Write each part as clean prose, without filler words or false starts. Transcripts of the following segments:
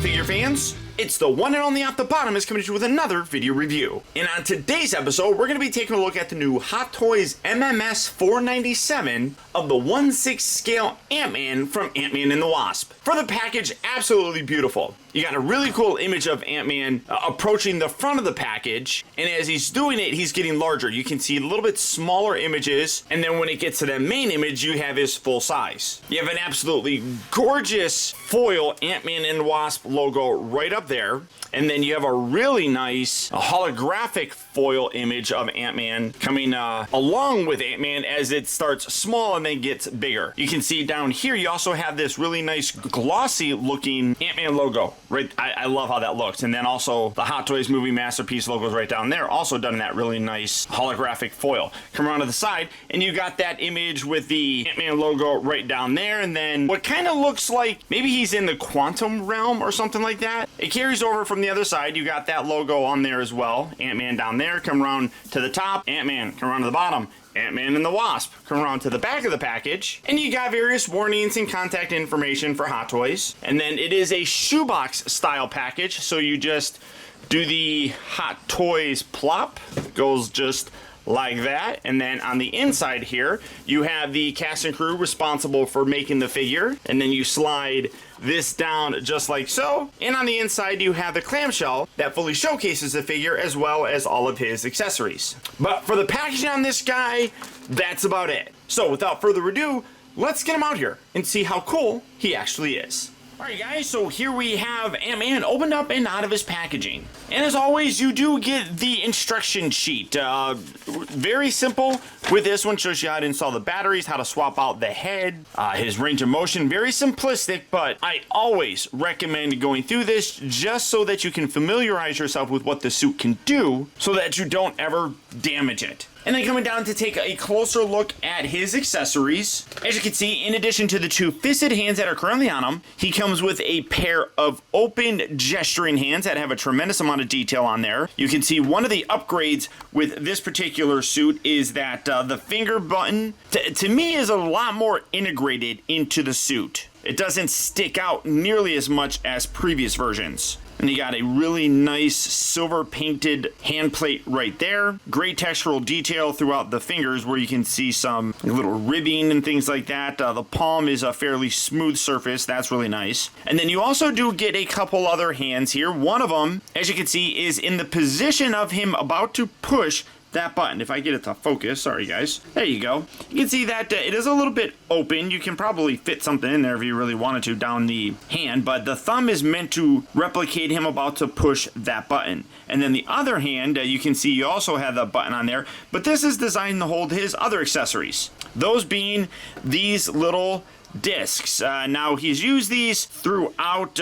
figure fans? It's the one and only Optibotimus coming at you with another video review. And on today's episode, we're going to be taking a look at the new Hot Toys MMS 497 of the 1/6 scale Ant-Man from Ant-Man and the Wasp. For the package, absolutely beautiful. You got a really cool image of Ant-Man approaching the front of the package, and as he's doing it, he's getting larger. You can see a little bit smaller images, and then when it gets to the main image, you have his full size. You have an absolutely gorgeous foil Ant-Man and the Wasp logo right up there, and then you have a really nice holographic foil image of Ant-Man coming along with Ant-Man as it starts small and then gets bigger. You can see down here you also have this really nice glossy looking Ant-Man logo. Right, I love how that looks. And then also the Hot Toys Movie Masterpiece logos right down there, also done in that really nice holographic foil. Come around to the side and you got that image with the Ant-Man logo right down there, and then what kind of looks like maybe he's in the quantum realm or something like that. It carries over from the other side. You got that logo on there as well. Ant-Man down there, come around to the top, Ant-Man, come around to the bottom. Ant-Man and the Wasp come around to the back of the package, and you got various warnings and contact information for Hot Toys. And then it is a shoebox style package, so you just do the Hot Toys plop. It goes just like that, and then on the inside here you have the cast and crew responsible for making the figure, and then you slide this down just like so, and on the inside you have the clamshell that fully showcases the figure as well as all of his accessories. But for the packaging on this guy, that's about it. So without further ado, let's get him out here and see how cool he actually is. Alright guys, so here we have Ant-Man opened up and out of his packaging. And as always, you do get the instruction sheet. Very simple with this one. Shows you how to install the batteries, how to swap out the head, his range of motion. Very simplistic, but I always recommend going through this just so that you can familiarize yourself with what the suit can do so that you don't ever damage it. And then coming down to take a closer look at his accessories. As you can see, in addition to the two fisted hands that are currently on him, he comes with a pair of open gesturing hands that have a tremendous amount of detail on there. You can see one of the upgrades with this particular suit is that the finger button, to me, is a lot more integrated into the suit. It doesn't stick out nearly as much as previous versions. And you got a really nice silver painted hand plate right there. Great textural detail throughout the fingers where you can see some little ribbing and things like that. The palm is a fairly smooth surface. That's really nice. And then you also do get a couple other hands here. One of them, as you can see, is in the position of him about to push that button. If I get it to focus, sorry guys. There you go. You can see that it is a little bit open. You can probably fit something in there if you really wanted to down the hand, but the thumb is meant to replicate him about to push that button. And then the other hand, you can see you also have the button on there, but this is designed to hold his other accessories. Those being these little discs. Now he's used these throughout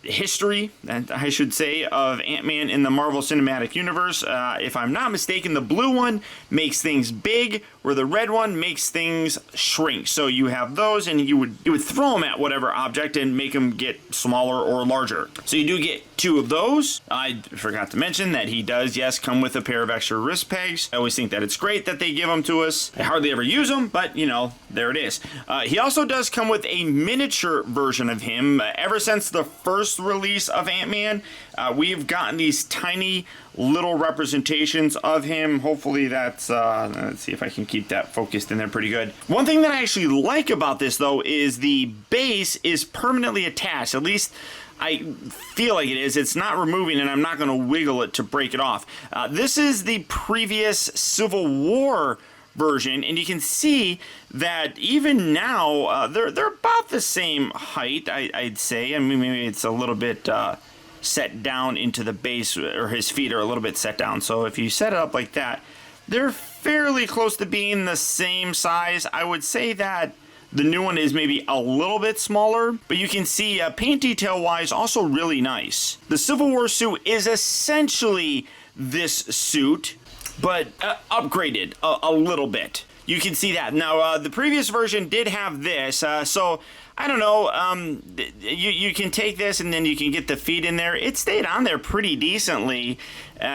history, I should say, of Ant-Man in the Marvel Cinematic Universe. If I'm not mistaken, the blue one makes things big, where the red one makes things shrink. So you have those, and you would throw them at whatever object and make them get smaller or larger. So you do get two of those. I forgot to mention that he does, yes, come with a pair of extra wrist pegs. I always think that it's great that they give them to us. I hardly ever use them, but you know, there it is. He also does come with a miniature version of him. Ever since the first release of Ant-Man, we've gotten these tiny little representations of him. Hopefully that's, let's see if I can keep that focused in there pretty good. One thing that I actually like about this though is the base is permanently attached. At least I feel like it is. It's not removing, and I'm not going to wiggle it to break it off. This is the previous Civil War version, and you can see that even now they're about the same height, I'd say. I mean, maybe it's a little bit set down into the base, or his feet are a little bit set down. So if you set it up like that, they're fairly close to being the same size. I would say that the new one is maybe a little bit smaller, but you can see paint detail wise also really nice. The Civil War suit is essentially this suit, but upgraded a little bit. You can see that. Now, the previous version did have this, so I don't know, you can take this and then you can get the feet in there. It stayed on there pretty decently,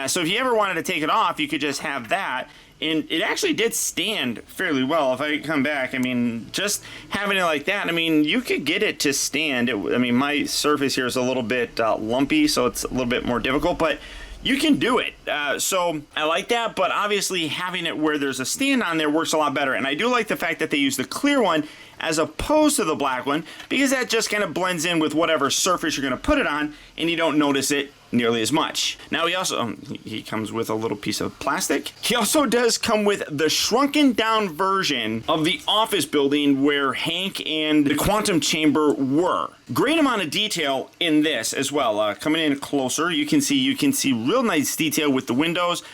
so if you ever wanted to take it off, you could just have that. and it actually did stand fairly well. If I come back, I mean, just having it like that, I mean, you could get it to stand. I mean, my surface here is a little bit lumpy, so it's a little bit more difficult, but you can do it. So I like that, but obviously having it where there's a stand on there works a lot better. And I do like the fact that they use the clear one as opposed to the black one, because that just kind of blends in with whatever surface you're going to put it on, and you don't notice it nearly as much. Now he also, he comes with a little piece of plastic. He also does come with the shrunken down version of the office building where Hank and the quantum chamber were. Great amount of detail in this as well. Coming in closer, you can see real nice detail with the windows.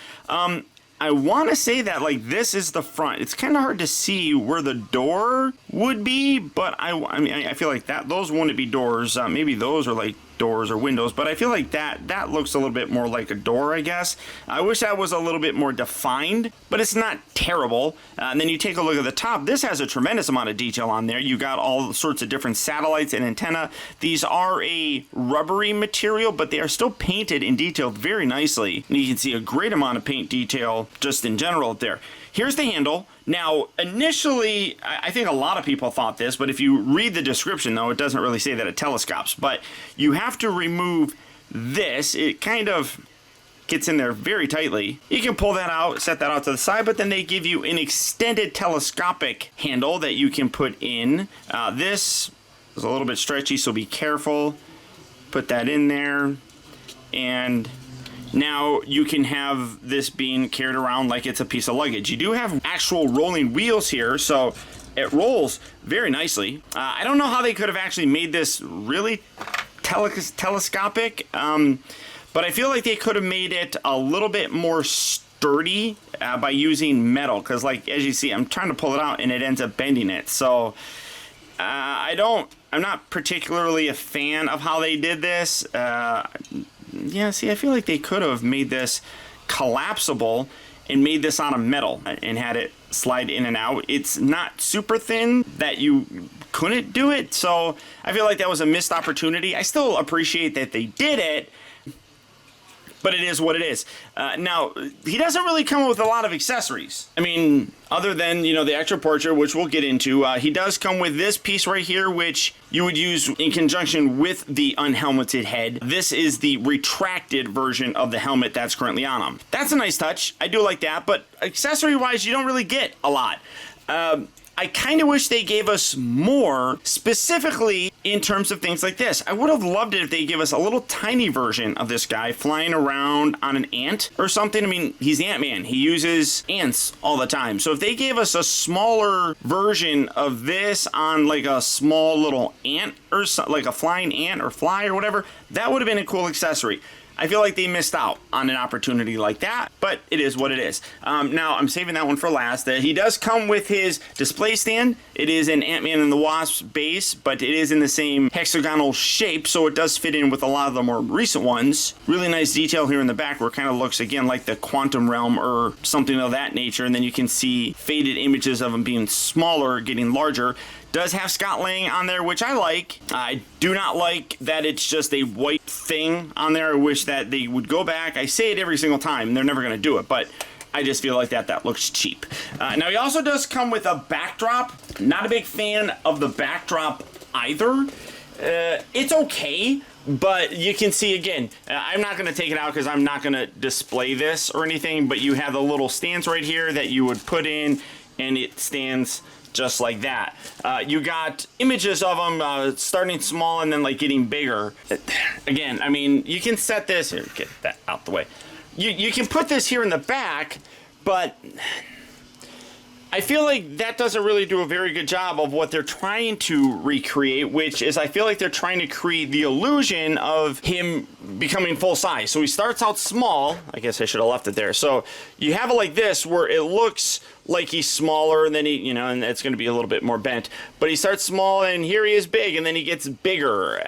I want to say that like this is the front. It's kind of hard to see where the door would be, but I mean I feel like that those wouldn't be doors. Maybe those are like doors or windows, but I feel like that looks a little bit more like a door, I guess. I wish that was a little bit more defined, but it's not terrible. And then you take a look at the top. This has a tremendous amount of detail on there. You got all sorts of different satellites and antenna. These are a rubbery material, but they are still painted and detailed very nicely. And you can see a great amount of paint detail just in general up there. Here's the handle. Now, initially, I think a lot of people thought this, but if you read the description, though, it doesn't really say that it telescopes. But you have to remove this. It kind of gets in there very tightly. You can pull that out, set that out to the side, but then they give you an extended telescopic handle that you can put in. This is a little bit stretchy, so be careful. Put that in there, and now you can have this being carried around like it's a piece of luggage. You do have actual rolling wheels here, so it rolls very nicely. I don't know how they could have actually made this really telescopic, but I feel like they could have made it a little bit more sturdy by using metal, because like as you see, I'm trying to pull it out and it ends up bending it. So I'm not particularly a fan of how they did this. Yeah, see, I feel like they could have made this collapsible and made this out of metal and had it slide in and out. It's not super thin that you couldn't do it, so I feel like that was a missed opportunity. I still appreciate that they did it, but it is what it is. Now, he doesn't really come with a lot of accessories. I mean, other than, you know, the extra portrait, which we'll get into, he does come with this piece right here, which you would use in conjunction with the unhelmeted head. This is the retracted version of the helmet that's currently on him. That's a nice touch. I do like that, but accessory-wise, you don't really get a lot. I kind of wish they gave us more, specifically in terms of things like this. I would have loved it if they gave us a little tiny version of this guy flying around on an ant or something. I mean, he's Ant-Man. He uses ants all the time. So if they gave us a smaller version of this on like a small little ant or like a flying ant or fly or whatever, that would have been a cool accessory. I feel like they missed out on an opportunity like that, but it is what it is. Now, I'm saving that one for last. He does come with his display stand. It is an Ant-Man and the Wasp base, but it is in the same hexagonal shape, so it does fit in with a lot of the more recent ones. Really nice detail here in the back where it kind of looks, again, like the quantum realm or something of that nature, and then you can see faded images of them being smaller, getting larger. Does have Scott Lang on there, which I like. I do not like that it's just a white thing on there. I wish that they would go back. I say it every single time, and they're never going to do it, but I just feel like that looks cheap. Now, he also does come with a backdrop. Not a big fan of the backdrop either. It's okay, but you can see, again, I'm not going to take it out because I'm not going to display this or anything, but you have the little stands right here that you would put in, and it stands just like that. You got images of them starting small and then like getting bigger. Again, I mean, you can set this here, get that out the way. You can put this here in the back, but I feel like that doesn't really do a very good job of what they're trying to recreate, which is I feel like they're trying to create the illusion of him becoming full size. So he starts out small. I guess I should have left it there. So you have it like this where it looks like he's smaller, and then he, you know, and it's going to be a little bit more bent. But he starts small, and here he is big, and then he gets bigger.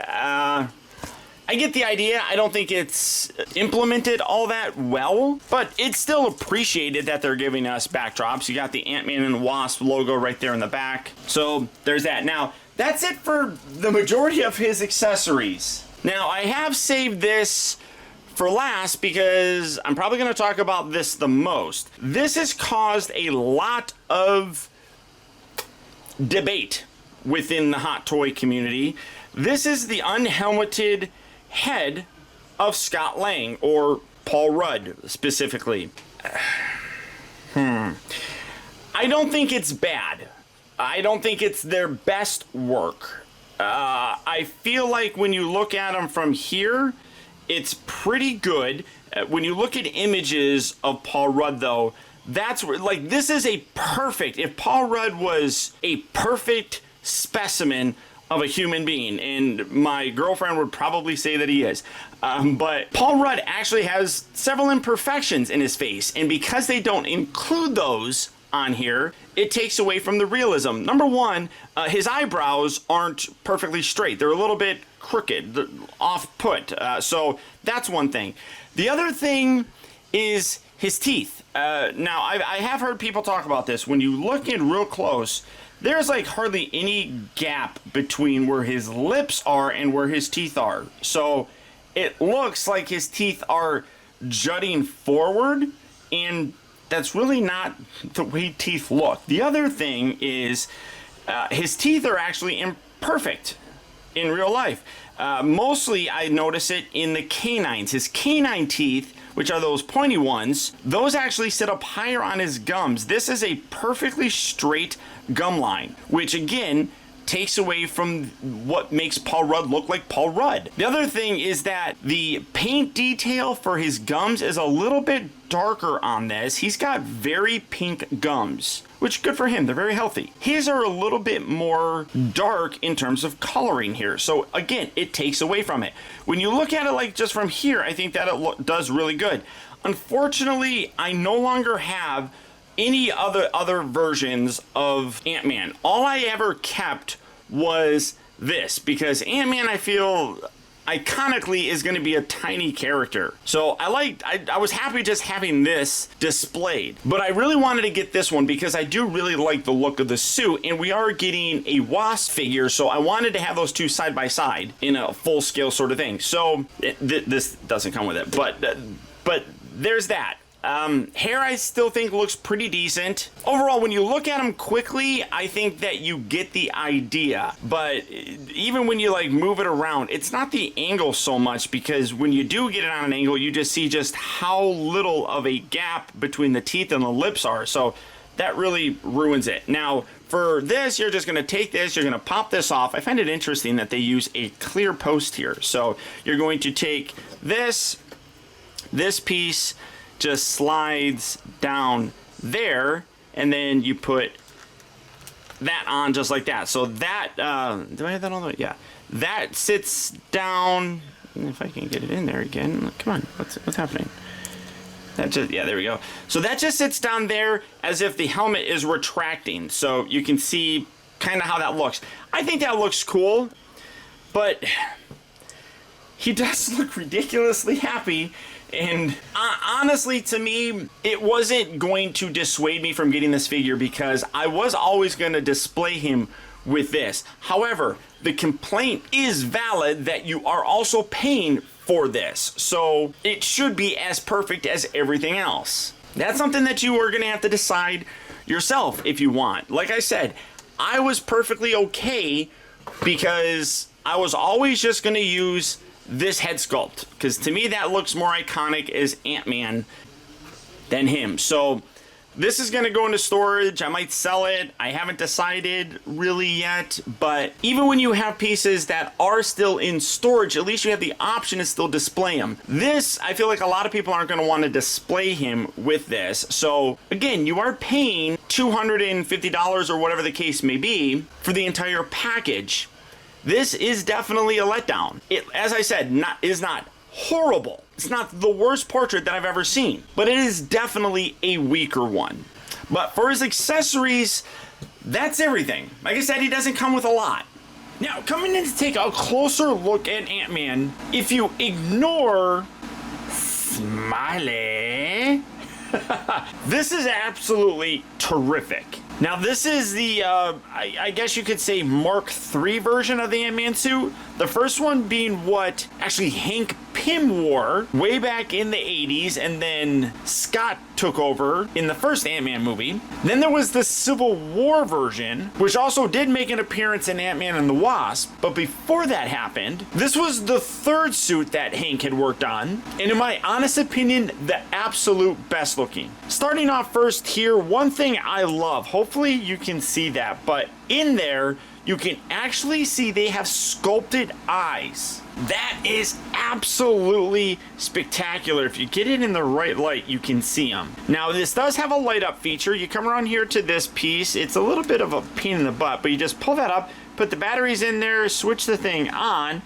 I get the idea. I don't think it's implemented all that well, but it's still appreciated that they're giving us backdrops. You got the Ant-Man and Wasp logo right there in the back. So there's that. Now, that's it for the majority of his accessories. Now, I have saved this for last, because I'm probably going to talk about this the most, this has caused a lot of debate within the hot toy community. This is the unhelmeted head of Scott Lang, or Paul Rudd specifically. I don't think it's bad. I don't think it's their best work. I feel like when you look at them from here, it's pretty good. When you look at images of Paul Rudd, though, that's where, like, this is a perfect, if Paul Rudd was a perfect specimen of a human being, and my girlfriend would probably say that he is, but Paul Rudd actually has several imperfections in his face, and because they don't include those on here, it takes away from the realism. Number one, his eyebrows aren't perfectly straight. They're a little bit crooked, off-put, so that's one thing. The other thing is his teeth. Now, I have heard people talk about this. When you look in real close, there's like hardly any gap between where his lips are and where his teeth are. So it looks like his teeth are jutting forward, and that's really not the way teeth look. The other thing is his teeth are actually imperfect in real life. Mostly I notice it in the canines. His canine teeth, which are those pointy ones, those actually sit up higher on his gums. This is a perfectly straight gum line, which again takes away from what makes Paul Rudd look like Paul Rudd. The other thing is that the paint detail for his gums is a little bit darker on this. He's got very pink gums, which good for him. They're very healthy. His are a little bit more dark in terms of coloring here. So again, it takes away from it. When you look at it like just from here, I think that it does really good. Unfortunately, I no longer have any other versions of Ant-Man. All I ever kept was this, because Ant-Man, I feel iconically is going to be a tiny character. So I was happy just having this displayed, but I really wanted to get this one because I do really like the look of the suit, and we are getting a Wasp figure, so I wanted to have those two side by side in a full scale sort of thing. So this doesn't come with it, but there's that. Hair I still think looks pretty decent. Overall, when you look at them quickly, I think that you get the idea. But even when you like move it around, it's not the angle so much, because when you do get it on an angle, you just see just how little of a gap between the teeth and the lips are. So that really ruins it. Now, for this, you're just going to take this, you're going to pop this off. I find it interesting that they use a clear post here. So you're going to take this piece, just slides down there, and then you put that on just like that. So that, do I have that on the, yeah. That sits down, if I can get it in there again. Come on, what's happening? That just, yeah, there we go. So that just sits down there as if the helmet is retracting. So you can see kind of how that looks. I think that looks cool, but he does look ridiculously happy. And honestly, to me, it wasn't going to dissuade me from getting this figure, because I was always going to display him with this. However, the complaint is valid that you are also paying for this, so it should be as perfect as everything else. That's something that you are going to have to decide yourself if you want. Like I said, I was perfectly okay, because I was always just going to use this head sculpt, because to me that looks more iconic as Ant-Man than him. So this is going to go into storage. I might sell it. I haven't decided really yet, but even when you have pieces that are still in storage, at least you have the option to still display them. This, I feel like a lot of people aren't going to want to display him with this. So again, you are paying $250 or whatever the case may be for the entire package. This is definitely a letdown. It, as I said, is not horrible. It's not the worst portrait that I've ever seen, but it is definitely a weaker one. But for his accessories, that's everything. Like I said, he doesn't come with a lot. Now, coming in to take a closer look at Ant-Man, if you ignore Smiley, this is absolutely terrific. Now, this is the, I guess you could say Mark III version of the Ant-Man suit. The first one being what actually Hank Pym wore way back in the 80s, and then Scott took over in the first Ant-Man movie. Then there was the Civil War version, which also did make an appearance in Ant-Man and the Wasp. But before that happened, this was the third suit that Hank had worked on, and in my honest opinion, the absolute best looking. Starting off first here, one thing I love, hopefully you can see that, but in there, you can actually see they have sculpted eyes. That is absolutely spectacular. If you get it in the right light, you can see them. Now, this does have a light up feature. You come around here to this piece. It's a little bit of a pain in the butt, but you just pull that up, put the batteries in there, switch the thing on,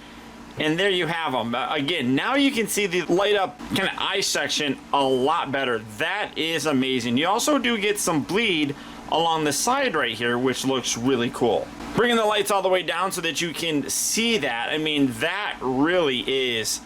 and there you have them. Again, now you can see the light up kind of eye section a lot better. That is amazing. You also do get some bleed along the side right here, which looks really cool. Bringing the lights all the way down so that you can see that. I mean, that really is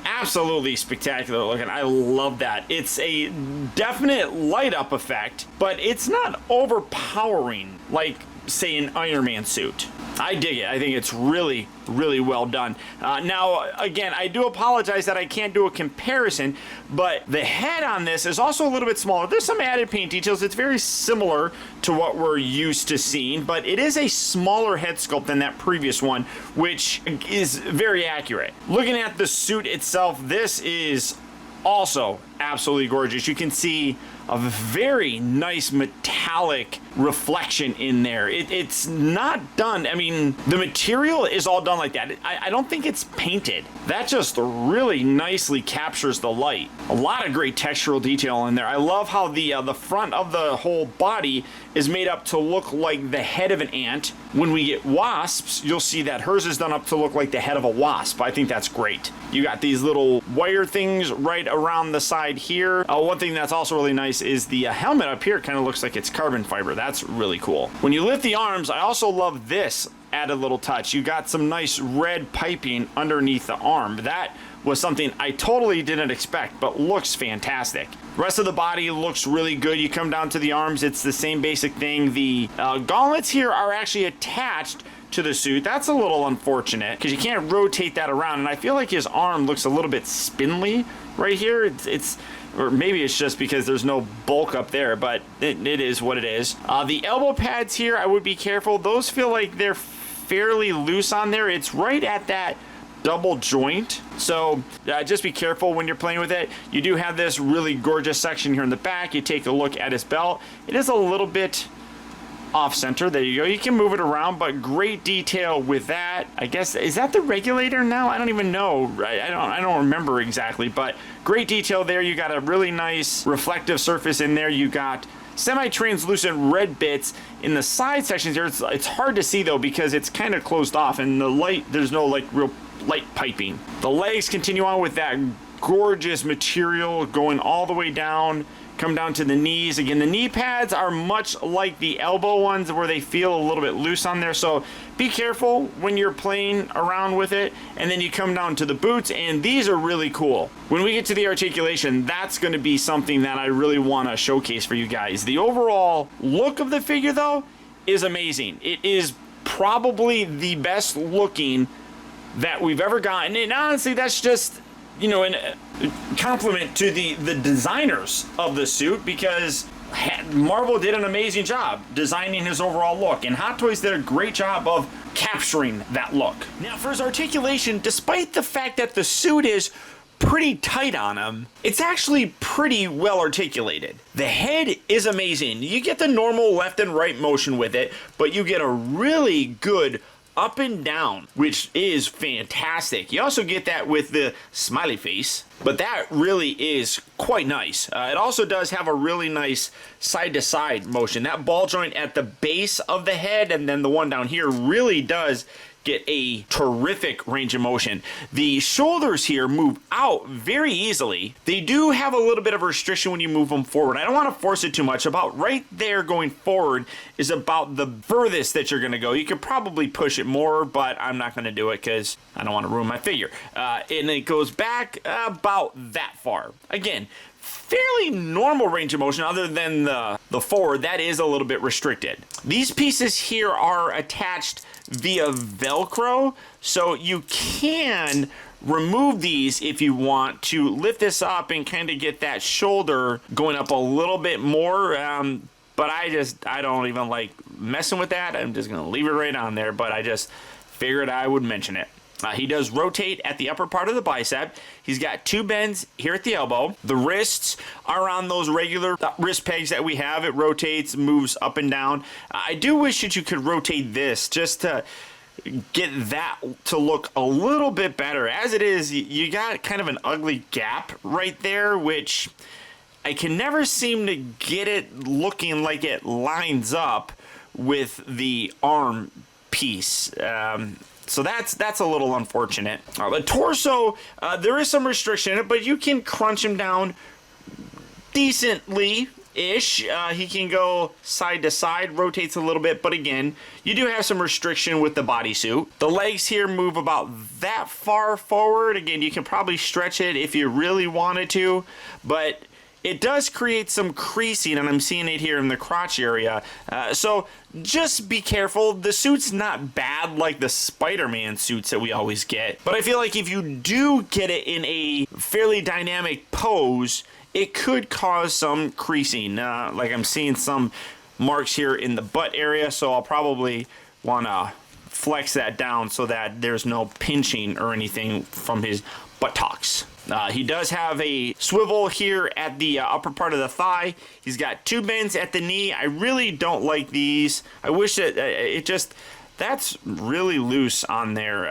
absolutely spectacular looking. I love that. It's a definite light up effect, but it's not overpowering like, say, an Iron Man suit. I dig it. I think it's really, really well done. Now, again, I do apologize that I can't do a comparison, but the head on this is also a little bit smaller. There's some added paint details. It's very similar to what we're used to seeing, but it is a smaller head sculpt than that previous one, which is very accurate. Looking at the suit itself, this is also absolutely gorgeous. You can see a very nice metallic reflection in there. It's not done, I mean, the material is all done like that. I don't think it's painted. That just really nicely captures the light. A lot of great textural detail in there. I love how the front of the whole body is made up to look like the head of an ant. When we get wasps, you'll see that hers is done up to look like the head of a wasp. I think that's great. You got these little wire things right around the side here. One thing that's also really nice is the helmet up here kind of looks like it's carbon fiber. That's really cool. When you lift the arms, I also love this added little touch. You got some nice red piping underneath the arm. That was something I totally didn't expect, but looks fantastic. Rest of the body looks really good. You come down to the arms, it's the same basic thing. The gauntlets here are actually attached to the suit. That's a little unfortunate because you can't rotate that around, and I feel like his arm looks a little bit spindly right here. It's or maybe it's just because there's no bulk up there, but it is what it is. The elbow pads here, I would be careful. Those feel like they're fairly loose on there. It's right at that double joint, so just be careful when you're playing with it. You do have this really gorgeous section here in the back. You take a look at his belt. It is a little bit off center. There you go. You can move it around, but great detail with that. I guess, is that the regulator now? I don't even know. I don't remember exactly, but great detail there. You got a really nice reflective surface in there. You got semi-translucent red bits in the side sections here. It's hard to see though because it's kind of closed off, and the light, there's no like real light piping. The legs continue on with that gorgeous material going all the way down, come down to the knees. Again, the knee pads are much like the elbow ones where they feel a little bit loose on there, so be careful when you're playing around with it. And then you come down to the boots, and these are really cool. When we get to the articulation, that's going to be something that I really want to showcase for you guys. The overall look of the figure though is amazing. It is probably the best looking that we've ever gotten, and honestly that's just, you know, a compliment to the designers of the suit, because Marvel did an amazing job designing his overall look, and Hot Toys did a great job of capturing that look. Now for his articulation, despite the fact that the suit is pretty tight on him, it's actually pretty well articulated. The head is amazing. You get the normal left and right motion with it, but you get a really good up and down, which is fantastic. You also get that with the smiley face, but that really is quite nice. It also does have a really nice side-to-side motion. That ball joint at the base of the head and then the one down here really does get a terrific range of motion. The shoulders here move out very easily. They do have a little bit of a restriction when you move them forward. I don't want to force it too much. About right there going forward is about the furthest that you're going to go. You could probably push it more, but I'm not going to do it because I don't want to ruin my figure. And it goes back about that far. Again, fairly normal range of motion other than the forward. That is a little bit restricted. These pieces here are attached via Velcro, so you can remove these if you want to lift this up and kind of get that shoulder going up a little bit more. But I don't even like messing with that. I'm just going to leave it right on there, but I just figured I would mention it. He does rotate at the upper part of the bicep. He's got 2 bends here at the elbow. The wrists are on those regular wrist pegs that we have. It rotates, moves up and down. I do wish that you could rotate this just to get that to look a little bit better. As it is, you got kind of an ugly gap right there, which I can never seem to get it looking like it lines up with the arm piece. So that's a little unfortunate. The torso, there is some restriction in it, but you can crunch him down decently-ish. He can go side to side, rotates a little bit, but again, you do have some restriction with the bodysuit. The legs here move about that far forward. Again, you can probably stretch it if you really wanted to, but it does create some creasing, and I'm seeing it here in the crotch area. So just be careful. The suit's not bad like the Spider-Man suits that we always get, but I feel like if you do get it in a fairly dynamic pose, it could cause some creasing. Like I'm seeing some marks here in the butt area, so I'll probably want to flex that down so that there's no pinching or anything from his buttocks. He does have a swivel here at the upper part of the thigh. He's got 2 bends at the knee. I really don't like these. I wish that that's really loose on there.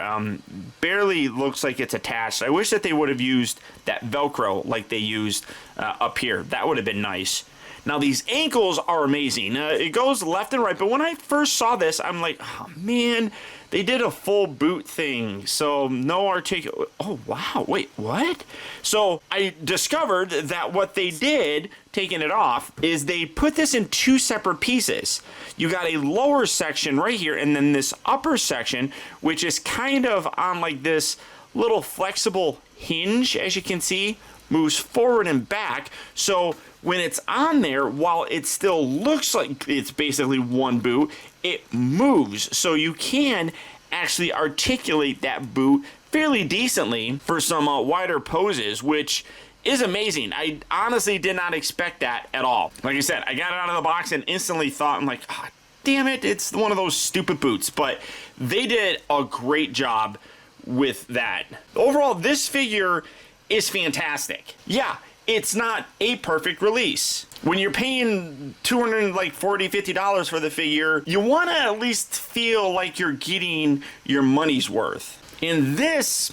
Barely looks like it's attached. I wish that they would have used that Velcro like they used up here. That would have been nice. Now these ankles are amazing. It goes left and right, but when I first saw this, I'm like, oh man, they did a full boot thing. So no articulation. Oh wow, wait, what? So I discovered that what they did, taking it off, is they put this in 2 separate pieces. You got a lower section right here, and then this upper section, which is kind of on like this little flexible hinge, as you can see, moves forward and back. So when it's on there, while it still looks like it's basically one boot, it moves. So you can actually articulate that boot fairly decently for some wider poses, which is amazing. I honestly did not expect that at all. Like I said, I got it out of the box and instantly thought, I'm like, oh, damn it, it's one of those stupid boots. But they did a great job with that. Overall, this figure is fantastic. Yeah, it's not a perfect release. When you're paying $240, $50 for the figure, you want to at least feel like you're getting your money's worth. In this,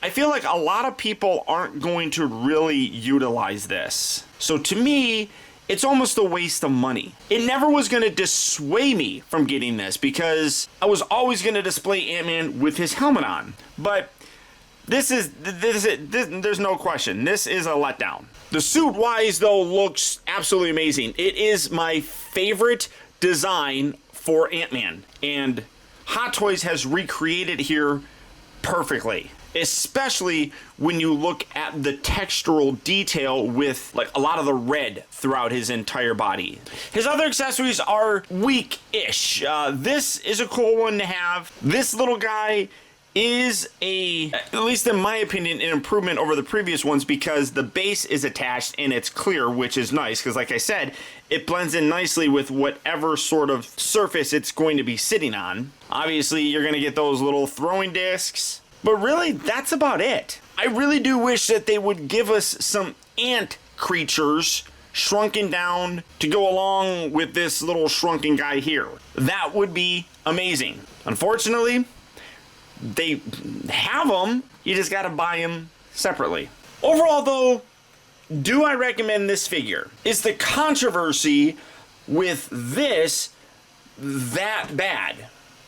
I feel like a lot of people aren't going to really utilize this. So to me, it's almost a waste of money. It never was going to dissuade me from getting this because I was always going to display Ant-Man with his helmet on. But this there's no question. This is a letdown. The suit-wise, though, looks absolutely amazing. It is my favorite design for Ant-Man, and Hot Toys has recreated here perfectly. Especially when you look at the textural detail with like a lot of the red throughout his entire body. His other accessories are weak-ish. This is a cool one to have. This little guy is at least in my opinion, an improvement over the previous ones because the base is attached and it's clear, which is nice because like I said, it blends in nicely with whatever sort of surface it's going to be sitting on. Obviously, you're going to get those little throwing discs, but really, that's about it. I really do wish that they would give us some ant creatures shrunken down to go along with this little shrunken guy here. That would be amazing. Unfortunately, they have them, you just gotta buy them separately. Overall though, do I recommend this figure? Is the controversy with this that bad?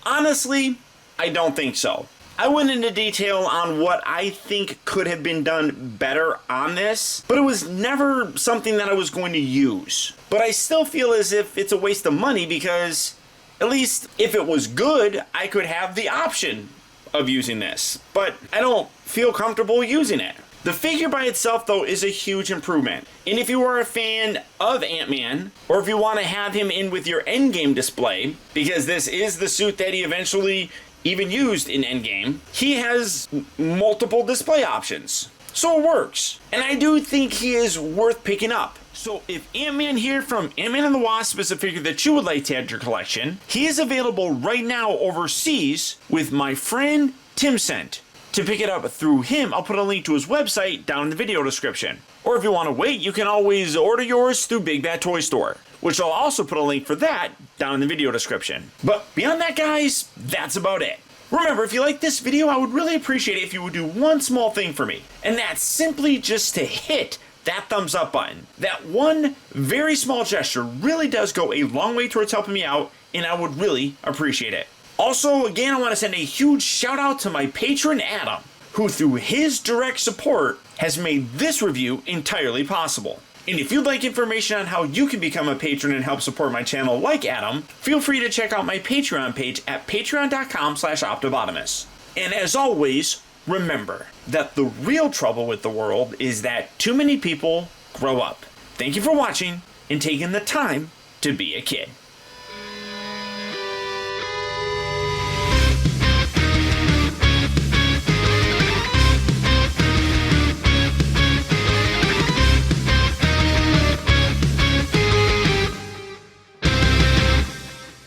Honestly, I don't think so. I went into detail on what I think could have been done better on this, but it was never something that I was going to use. But I still feel as if it's a waste of money because at least if it was good, I could have the option of using this, but I don't feel comfortable using it. The figure by itself, though, is a huge improvement. And if you are a fan of Ant-Man, or if you want to have him in with your Endgame display, because this is the suit that he eventually even used in Endgame, he has multiple display options. So it works. And I do think he is worth picking up. So if Ant-Man here from Ant-Man and the Wasp is a figure that you would like to add to your collection, he is available right now overseas with my friend Timcent. To pick it up through him, I'll put a link to his website down in the video description. Or if you want to wait, you can always order yours through Big Bad Toy Store, which I'll also put a link for that down in the video description. But beyond that, guys, that's about it. Remember, if you like this video, I would really appreciate it if you would do one small thing for me, and that's simply just to hit that thumbs up button. That one very small gesture really does go a long way towards helping me out, and I would really appreciate it. Also, again, I want to send a huge shout out to my patron Adam, who through his direct support has made this review entirely possible. And if you'd like information on how you can become a patron and help support my channel like Adam, feel free to check out my Patreon page at patreon.com/optibotimus. And as always, remember that the real trouble with the world is that too many people grow up. Thank you for watching and taking the time to be a kid.